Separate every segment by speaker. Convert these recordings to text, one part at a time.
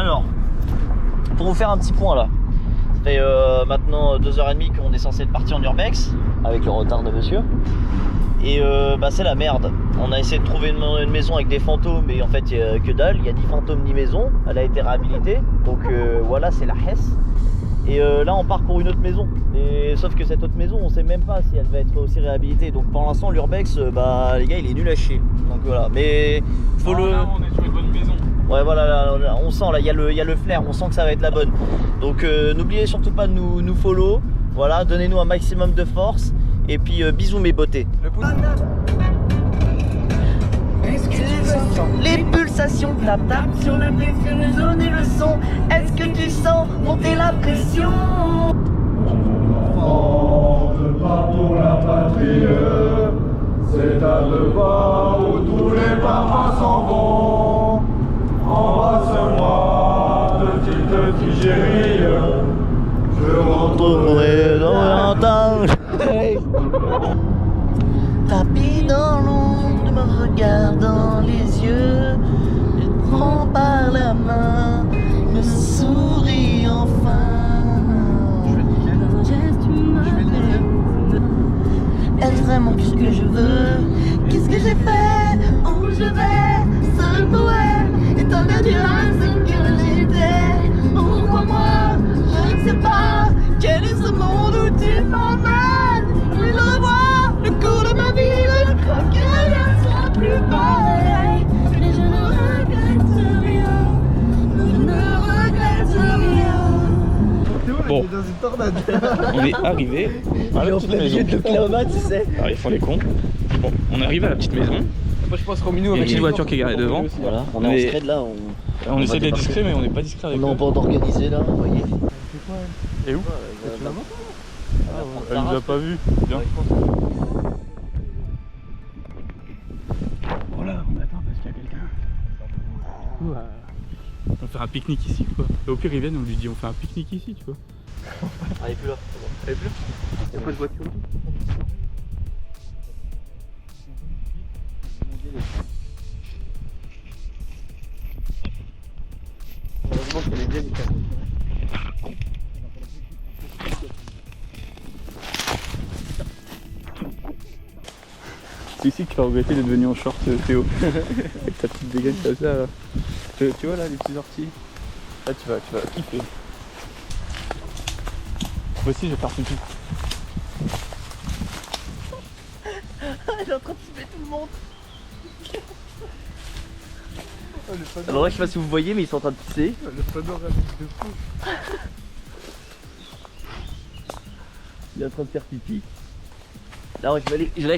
Speaker 1: Alors, pour vous faire un petit point là, ça fait maintenant 2h30 qu'on est censé être parti en urbex, avec le retard de monsieur. Et c'est la merde. On a essayé de trouver une maison avec des fantômes, mais en fait il n'y a que dalle, il n'y a ni fantôme ni maison. Elle a été réhabilitée, donc voilà, c'est la Hesse. Et là on part pour une autre maison. Et sauf que cette autre maison, on sait même pas si elle va être aussi réhabilitée. Donc pour l'instant l'urbex, les gars, il est nul à chier. Donc voilà, mais faut
Speaker 2: Là, on est sur une bonne maison.
Speaker 1: Ouais, voilà, là, on sent, là il y a le flair, on sent que ça va être la bonne. Donc n'oubliez surtout pas de nous follow. Voilà, donnez-nous un maximum de force. Et puis bisous mes beautés. Les pulsations tapent sur la blessure, le jaune et le son. Est-ce que tu sens monter la pression?
Speaker 3: Enfant de pas pour la patrie, c'est un devoir où tous les papas s'en vont. Embrasse-moi, petite chérie, je rentrerai dans un temps.
Speaker 1: Tapis dans l'ombre, me regarde dans les yeux, il prend par la main, me sourit enfin. D'un geste humain, est-ce vraiment ce que je veux? Qu'est-ce que j'ai fait? Où je vais? Seul poème, étant perdu à ce que j'étais. Pourquoi moi? Je ne sais pas. Quel est ce monde où tu m'emmènes? Je le revois, le cours de ma vie, je crois que rien ne sera plus pareil. Mais je ne regrette rien, je ne regrette rien.
Speaker 2: Bon, on est arrivé à la petite maison.
Speaker 1: Le Cléomat, tu sais.
Speaker 2: Ah, ils font les cons. Bon, on est arrivé à la petite maison.
Speaker 4: Moi je pense qu'au milieu,
Speaker 2: Il y a une petite voiture qui est garée devant.
Speaker 1: Voilà, on est
Speaker 2: Mais-
Speaker 1: en scred là.
Speaker 2: On essaie
Speaker 1: va
Speaker 2: d'être
Speaker 1: débarquer.
Speaker 2: discret, mais on n'est pas discret avec
Speaker 1: On est en
Speaker 2: eux.
Speaker 1: bande organisée là, vous voyez.
Speaker 2: Et où? Elle nous a pas vus. Bien. Voilà, on attend parce qu'il y a quelqu'un. Du coup, on va faire un pique-nique ici, quoi. Et au pire, ils viennent, on lui dit on fait un pique-nique ici, tu vois.
Speaker 1: Elle est plus là.
Speaker 2: Elle est plus là. Il n'y a pas de voiture.
Speaker 1: Heureusement qu'elle est bien nickel.
Speaker 2: C'est ici que tu vas regretter d'être venu en short, Théo. Avec ta petite dégaine comme ça. Là. Tu vois là, les petits orties. Là, tu vas kiffer. Moi aussi, je vais faire pipi.
Speaker 1: Elle est en train de filmer tout le monde. Alors là, je sais pas si vous voyez, mais ils sont en train de pisser.
Speaker 4: le panoramique de fou.
Speaker 1: Il est en train de faire pipi. Là,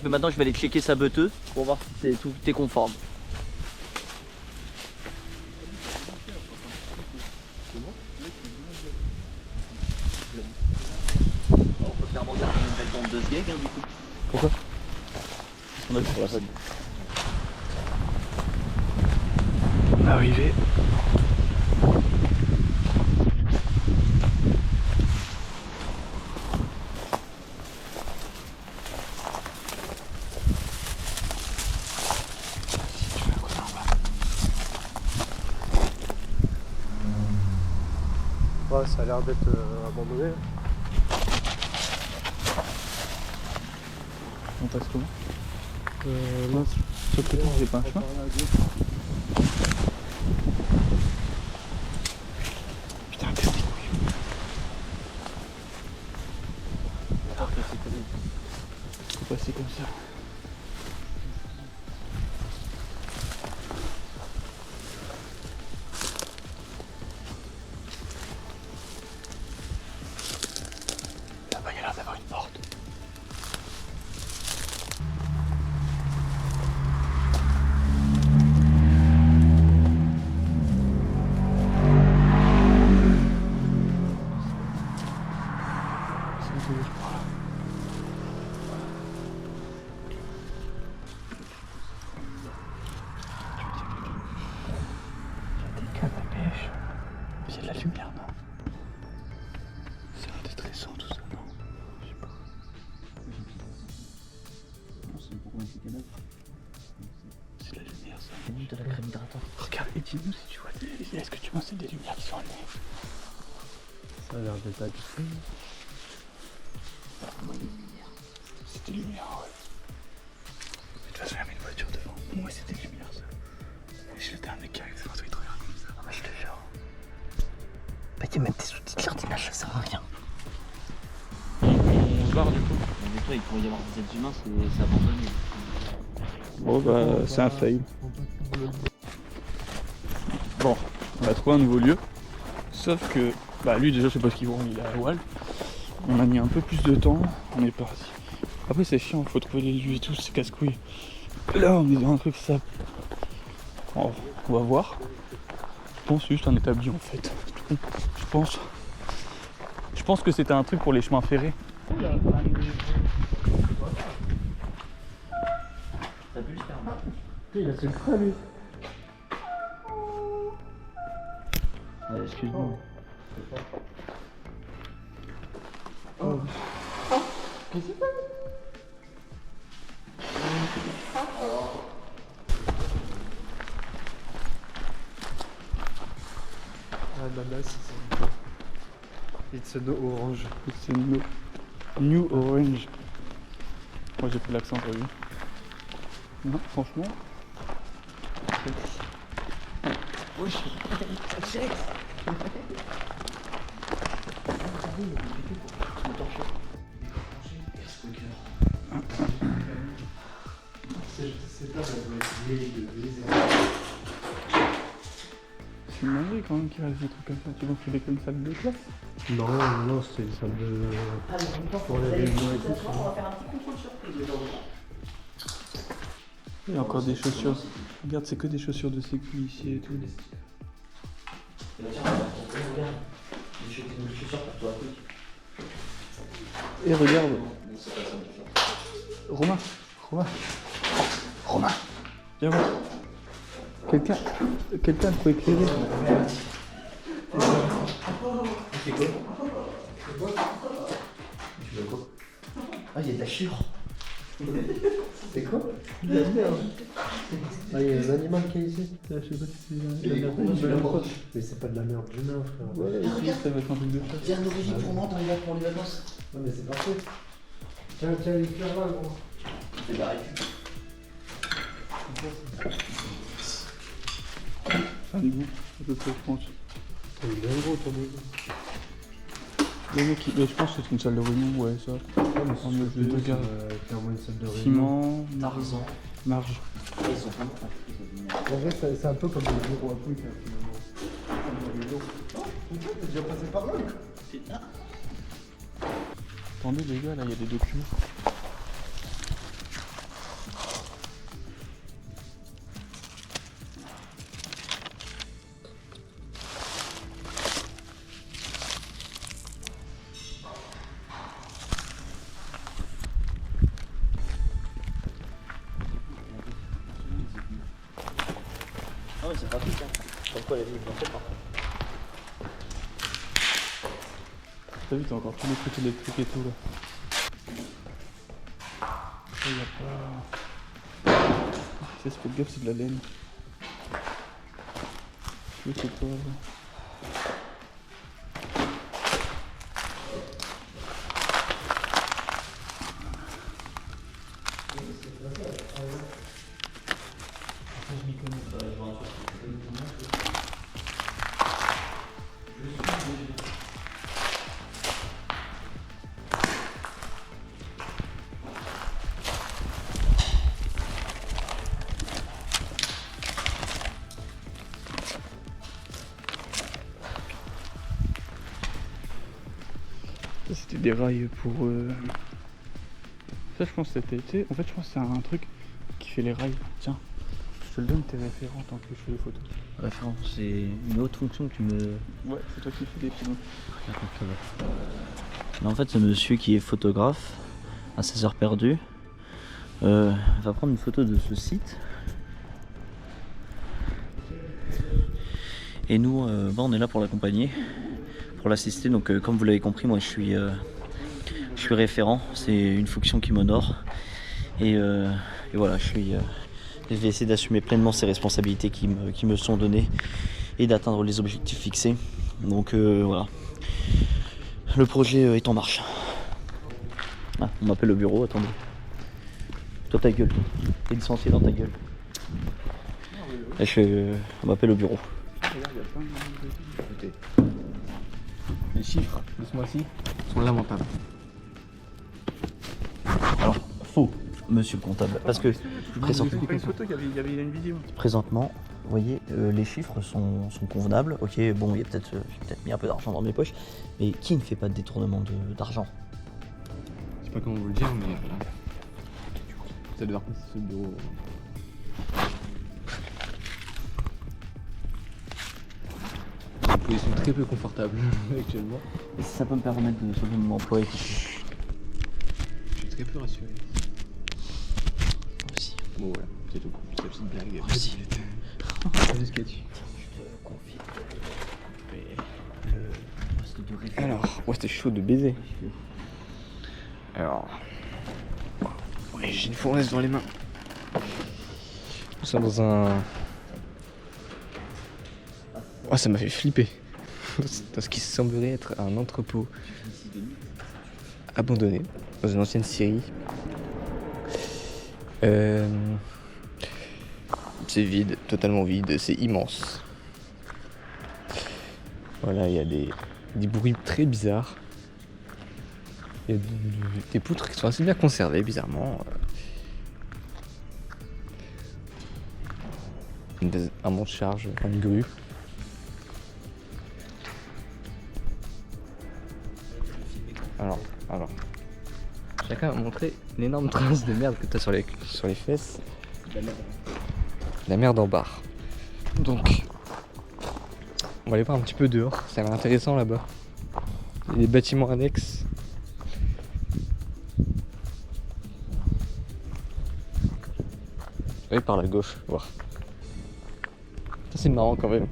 Speaker 1: maintenant, je vais aller checker sa beuteuse pour voir si tout est conforme. On peut clairement dire qu'il y a une belle bande de sgeg, du coup.
Speaker 2: Pourquoi?
Speaker 1: On a vu pour la fun.
Speaker 2: On est arrivé.
Speaker 4: Ouais, ça a l'air d'être abandonné.
Speaker 2: On passe comment? Là, sur le côté, j'ai pas un chemin. Putain, qu'est-ce que faut passer comme ça. Là-bas, il y a l'air d'avoir une porte. Il y a de la lumière, non? C'est déstressant tout ça, non? Je sais pas. C'est de la lumière. lumière ça.
Speaker 1: C'est de la crème hydratante.
Speaker 2: Regarde et dis-nous si tu vois est-ce que tu penses que c'est des lumières qui sont amenées?
Speaker 4: Ça a l'air d'être habité.
Speaker 2: C'est des lumières, ouais. De toute façon, il y avait une voiture devant. Moi, c'est des lumières, ça. Et je l'étais un mec qui arrive, c'est un truc, il te regarde comme ça.
Speaker 1: Ah bah je te jure. Bah t'es même tes outils de jardinage, ça sert à rien.
Speaker 2: On se barre du coup.
Speaker 5: Des fois, il pourrait y avoir des êtres humains, c'est abandonné.
Speaker 2: Bon bah, c'est un fail. Bon, on a trouvé un nouveau lieu. Sauf que, bah lui déjà, je sais pas ce qu'il vaut, il est à Wall. On a mis un peu plus de temps, on est parti. Après c'est chiant, faut trouver les lieux et tout, c'est casse-couille. Là on est dans un truc ça. On va voir. Je pense juste un établi en fait. Je pense que c'était un truc pour les chemins ferrés.
Speaker 5: Ça pue le sperme.
Speaker 4: Il a fait le frais lui.
Speaker 2: Excuse-moi.
Speaker 4: Ananas. It's no orange.
Speaker 2: C'est New Orange. Moi j'ai fait l'accent pour lui. Non, franchement. C'est une dinguerie quand même qu'il reste des trucs comme ça. Tu vois qu'il est comme ça de classe.
Speaker 4: Non, non, c'était une salle de. Pour les réunions et tout.
Speaker 1: On va faire un petit contrôle surprise aujourd'hui.
Speaker 2: Il y a encore des chaussures. Regarde, c'est que des chaussures de sécu ici et tout.
Speaker 1: Regarde, j'ai jeté une chaussure pour toi.
Speaker 2: Et regarde. Romain. Viens voir. Quelqu'un peut éclairer.
Speaker 1: C'est quoi? Tu veux quoi? Ah, il y a de la chure. C'est quoi? De la merde.
Speaker 4: Ah, il y a un animal qui est ici.
Speaker 2: Je sais pas si c'est
Speaker 1: Mais pourquoi tu l'as pas?
Speaker 4: Mais c'est pas de la merde humaine, frère.
Speaker 2: Ouais, si, ça va être un truc de chat.
Speaker 1: Viens d'origine pour moi pour les vacances.
Speaker 4: Non, mais c'est parfait. Tiens, les fleurs là, gros.
Speaker 1: C'est de la récup.
Speaker 2: Un goût, à peu près, je pense.
Speaker 4: Il est bien gros ton nez.
Speaker 2: Le mec, mais je pense que c'est une salle de réunion, ouais, ça.
Speaker 4: Ah, mais
Speaker 2: On me fait deux gars.
Speaker 4: clairement une salle de réunion.
Speaker 2: Ciment,
Speaker 1: Tarzan.
Speaker 2: marge.
Speaker 1: Ils sont vraiment pas.
Speaker 4: En vrai, c'est un peu comme le bureau à truc, finalement. Comme les autres. Oh, t'es déjà passé par là.
Speaker 1: C'est là.
Speaker 2: Attendez les gars, là il y a des documents.
Speaker 5: Ah ouais, c'est pratique, hein. Pourquoi la vie est pas
Speaker 2: T'as vu, t'as encore tous les trucs électriques et tout là. Il y a pas. Ça, c'est pas de gaffe, c'est de la laine. Je sais pas.
Speaker 1: Je m'y connais pas, je vois un truc.
Speaker 2: Ça, c'était des rails pour. Ça, je pense que c'était. Tu sais, en fait, je pense que c'est un truc qui fait les rails. Tiens, je te le donne tes référents tant que je fais les photos.
Speaker 5: Référence, c'est une autre fonction que tu me.
Speaker 2: Ouais, c'est toi qui fais des films.
Speaker 5: Mais en fait, ce monsieur qui est photographe à 16 heures perdues va prendre une photo de ce site. Et nous, on est là pour l'accompagner, pour l'assister. Donc, comme vous l'avez compris, moi je suis référent. C'est une fonction qui m'honore. Et voilà, je Je vais essayer d'assumer pleinement ces responsabilités qui me sont données et d'atteindre les objectifs fixés. Donc voilà. Le projet est en marche. Ah, on m'appelle au bureau, attendez. Toi ta gueule, t'es licencié dans ta gueule. On m'appelle au bureau.
Speaker 4: Les chiffres de ce mois-ci sont lamentables.
Speaker 5: Alors, faux, monsieur le comptable, parce que
Speaker 2: Il y avait une vidéo.
Speaker 5: présentement, vous voyez, les chiffres sont convenables. Ok, bon, j'ai peut-être mis un peu d'argent dans mes poches, mais qui ne fait pas de détournement d'argent?
Speaker 4: Je sais pas comment vous le dire, mais ça devait repasser sur le bureau. Les employés sont très peu confortables actuellement.
Speaker 5: Et si ça peut me permettre de sauver mon emploi et tout
Speaker 4: Je suis très peu rassuré.
Speaker 5: aussi.
Speaker 4: Bon voilà, c'est tout. C'est la petite blague.
Speaker 5: Merci.
Speaker 4: Pas de sketch. Alors, ouais, c'était chaud de baiser. Alors, ouais, j'ai une fournaise dans les mains. Nous sommes dans un... Oh, ça m'a fait flipper. Dans ce qui semblerait être un entrepôt abandonné dans une ancienne scierie. C'est vide, totalement vide, c'est immense. Voilà, il y a des bruits très bizarres. Il y a des poutres qui sont assez bien conservées, bizarrement. Un monte charge, une grue. Alors, chacun a montré l'énorme trace de merde que t'as sur les fesses. La merde en barre. Donc, on va aller voir un petit peu dehors, ça a l'air intéressant là-bas. Il y a des bâtiments annexes. Je vais aller par la gauche, voir. Ça c'est marrant quand même.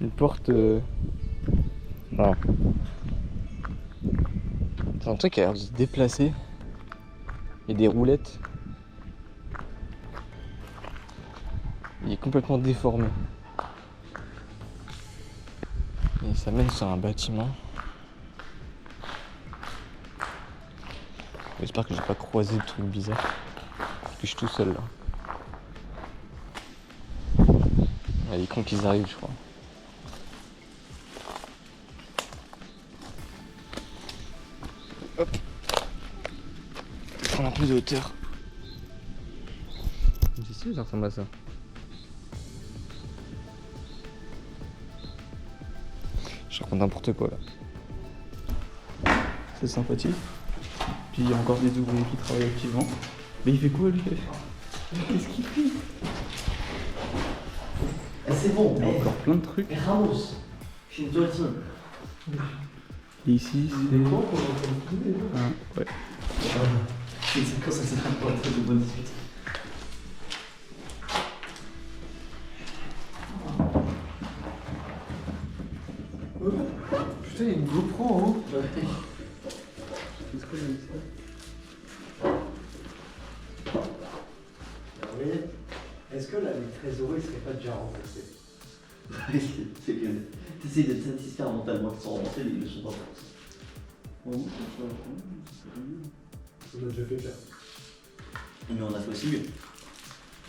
Speaker 4: Une porte... Non. C'est un truc qui a l'air de se déplacer. Il y a des roulettes. Il est complètement déformé. Et ça mène sur un bâtiment. J'espère que j'ai pas croisé de trucs bizarres. Parce que je suis tout seul là. Il y a des cons qui arrivent, je crois. Hop. Je vais prendre un peu de hauteur. C'est sûr que ça ressemble à ça. Je raconte n'importe quoi là.
Speaker 2: C'est sympathique. Puis il y a encore des ouvriers qui travaillent activement. Mais il fait quoi lui? Qu'est-ce qu'il fait?
Speaker 5: C'est bon,
Speaker 2: Il y a encore plein de trucs.
Speaker 5: Ramos, je suis une toile.
Speaker 2: Et ici c'est... Ah, ouais.
Speaker 5: C'est quand ça s'est fait pour être de bonne suite.
Speaker 4: Putain, il y a une GoPro en haut.
Speaker 1: Est-ce que là, les trésoreries seraient pas déjà remplacés?
Speaker 5: C'est que t'essayes de te satisfaire mentalement qu'ils sont remontés, mais ils ne sont pas forcés.
Speaker 4: On a déjà fait ça.
Speaker 5: Mais on a fait aussi mieux.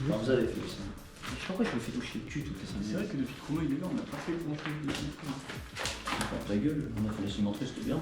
Speaker 5: Enfin, vous avez fait aussi mieux. Je sais pas pourquoi je me fais toucher le cul toutes les 5 minutes.
Speaker 2: C'est vrai que depuis que Chrono il est là, on n'a pas fait grand chose de plus.
Speaker 5: Ferme ta gueule, on a fait la cimenterie, c'était bien.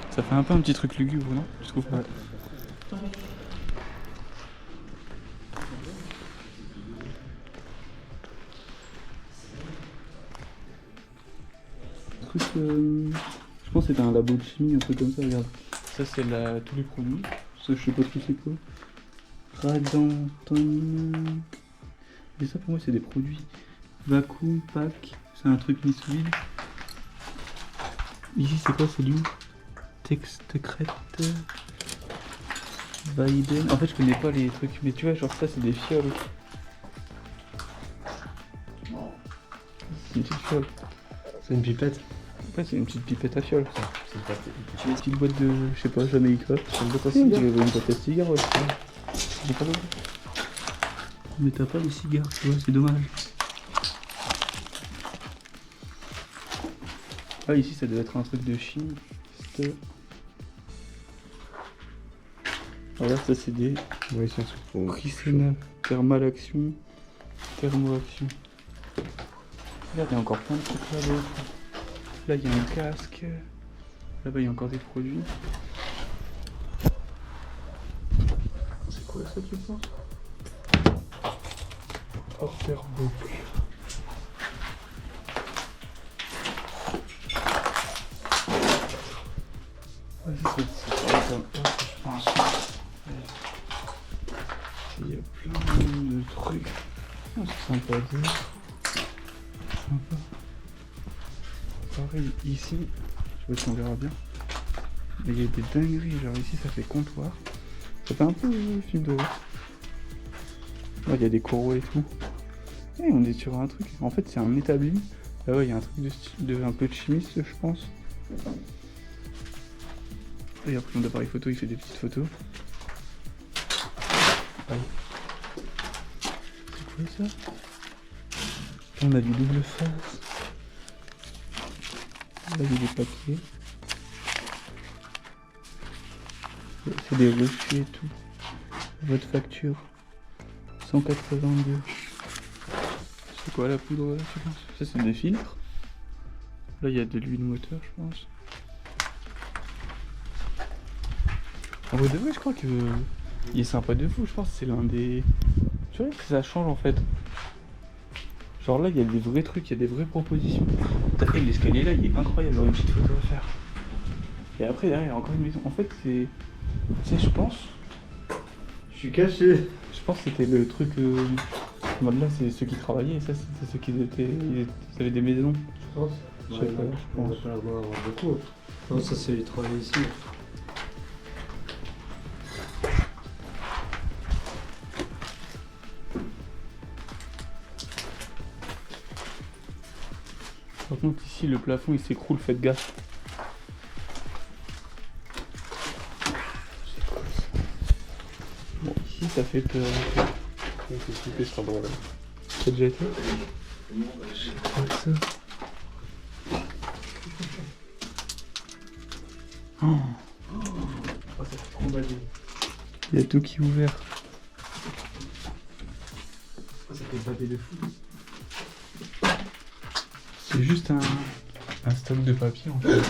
Speaker 2: Ça fait un peu un petit truc lugubre, non? Je trouve. Ouais. truc. Je pense que c'était un labo de chimie, un truc comme ça, regarde. Ça, c'est tous les produits. Ça, je sais pas trop c'est quoi. Radanton. Et ça, pour moi, c'est des produits. Vacuum Pack. C'est un truc mis-vide. Ici, c'est quoi? C'est lui Textecrète. Biden. En fait, je connais pas les trucs. Mais tu vois, genre, ça, c'est des fioles. C'est une petite fiole.
Speaker 4: C'est une pipette.
Speaker 2: Ouais, c'est une petite pipette à fiole.
Speaker 4: C'est
Speaker 2: Une petite boîte de, je sais pas, Jamaïca.
Speaker 4: une boîte à
Speaker 2: Si, on
Speaker 4: cigare.
Speaker 2: dirait une boîte à cigares, ouais. J'ai pas l'autre. Mais t'as pas les cigares, tu vois, c'est dommage. Ah, ici, ça doit être un truc de Chine. Regarde, ça, c'est des
Speaker 4: Oui, c'est un truc pour.
Speaker 2: Prisena, thermal action, thermo-action. Regarde, il y a encore plein de trucs là-bas. Là, il y a un casque. Là-bas, il y a encore des produits. C'est quoi ça, tu penses? Orderbook. Vas-y, c'est comme je pense. Il y a plein de trucs. Oh, c'est sympa, sympa. Pareil, ici, je sais pas si on verra bien. Mais il y a des dingueries, genre ici ça fait comptoir. Ça fait un peu film d'horreur. Là il y a des coraux et tout. Et on est sur un truc, en fait c'est un établi. Là ouais il y a un truc de un peu de chimiste je pense. Et après mon appareil photo il fait des petites photos. Aïe. C'est quoi ça? On a du double face. Là il y a des papiers. C'est des reçus et tout. Votre facture. 182. C'est quoi la poudre là, tu penses? Ça c'est des filtres. Là il y a de l'huile moteur je pense. En vrai de vrai je crois que il est sympa de fou, je pense que c'est l'un des... Tu vois que ça change en fait. Genre là il y a des vrais trucs, il y a des vraies propositions. Et l'escalier là il est incroyable, j'aurais une petite photo à faire. Et après derrière il y a encore une maison. En fait c'est... Tu sais je pense...
Speaker 4: Je suis caché.
Speaker 2: Je pense que c'était le truc... Là c'est ceux qui travaillaient et ça c'était ceux qui étaient... Ils avaient des maisons.
Speaker 4: Je pense.
Speaker 2: Je sais pas, je
Speaker 4: On va
Speaker 2: pense.
Speaker 4: pas l'avoir beaucoup. Non, ça c'est les travailler ici.
Speaker 2: Par contre ici le plafond il s'écroule, faites gaffe. Bon ici ça fait peur.
Speaker 4: C'est super drôle.
Speaker 2: T'as déjà été? C'est quoi ça? Oh.
Speaker 4: Oh, ça fait trop bader.
Speaker 2: Il y a tout qui est ouvert.
Speaker 4: Oh, ça fait bader de fou.
Speaker 2: C'est juste un stock de papier en fait.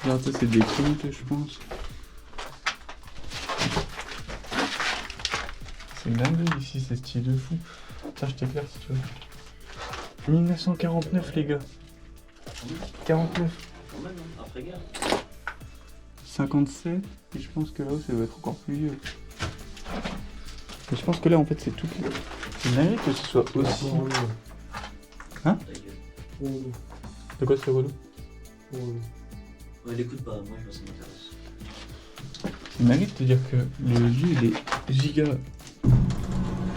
Speaker 2: Regarde ça c'est des comptes je pense. C'est une dinguerie ici, c'est stylé de fou. Tiens je t'éclaire si tu veux. 1949 les gars. 49. 57 et je pense que là-haut ça doit être encore plus vieux. Et je pense que là en fait c'est tout. C'est une dinguerie que ce soit aussi... Hein? De quoi c'est relou?
Speaker 5: Ouais, l'écoute pas, moi ça m'intéresse.
Speaker 2: C'est dingue de te dire que le lieu il est giga.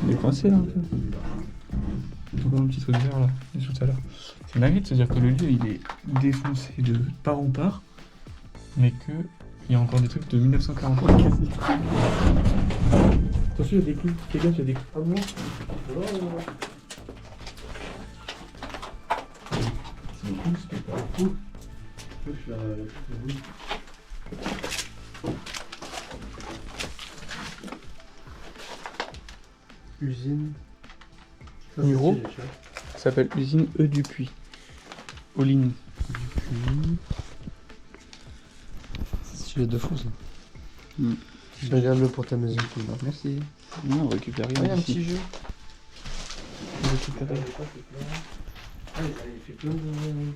Speaker 2: Il est coincé là un peu. Encore un petit truc vert là, tout à l'heure. C'est dingue de se dire que le lieu il est défoncé de part en part, mais que il y a encore des trucs de 1943 quasi. Attention, il y a des clous, fais gaffe, il y a des clous. Ah bon? C'est cool, c'est pas cool.
Speaker 4: Usine.
Speaker 2: Numéro. Ça s'appelle usine E du Puy. Oligny.
Speaker 4: C'est stylé de fou ça.
Speaker 2: Mm.
Speaker 4: Regarde-le pour ta maison.
Speaker 2: Merci. Non, on récupère rien.
Speaker 4: Il y a un
Speaker 2: ici.
Speaker 4: petit jeu.
Speaker 2: On récupère rien.
Speaker 4: Ah, il fait plein de...